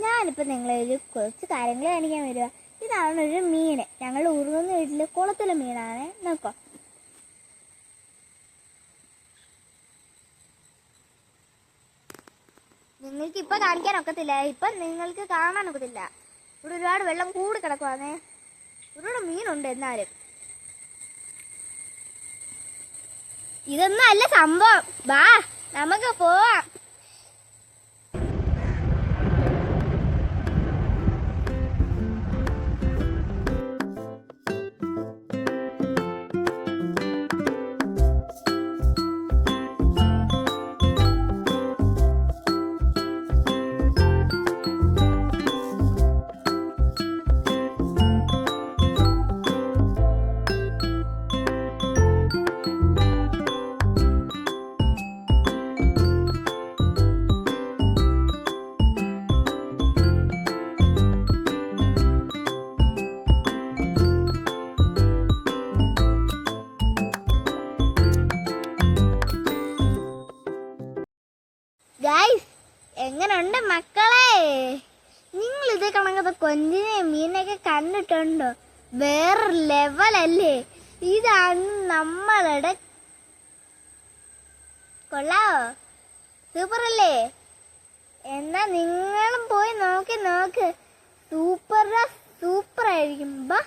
ഞാനിപ്പോൾ നിങ്ങളെ കുറച്ച് കാര്യങ്ങൾ കാണിക്കാൻ വരിക. ഇതാണ് ഒരു മീൻ. ഞങ്ങൾ ഊർന്ന വീട്ടിൽ കുളത്തിലെ മീനാണ്. നോക്കോ, നിങ്ങൾക്ക് ഇപ്പം കാണിക്കാൻ ഒക്കത്തില്ല, ഇപ്പം നിങ്ങൾക്ക് കാണാൻ ഒക്കത്തില്ല. ഇവിടെ ഒരുപാട് വെള്ളം കൂടി കിടക്കുവാന്നേ. ഒരുപാട് മീനുണ്ട്. എന്നാലും ഇതൊന്നും അല്ല സംഭവം. വാ നമുക്ക് പോവാം. ഗൈസ്, എങ്ങനെയുണ്ട് മക്കളെ? നിങ്ങൾ ഇതേ കണക്കത്തെ കൊഞ്ചിനെ മീനൊക്കെ കണ്ടിട്ടുണ്ടോ? വേറെ ലെവലല്ലേ? ഇതാണ് നമ്മളുടെ. കൊള്ളാവോ? സൂപ്പറല്ലേ? എന്നാ നിങ്ങളും പോയി നോക്ക്. സൂപ്പറായിരിക്കും. ബാ.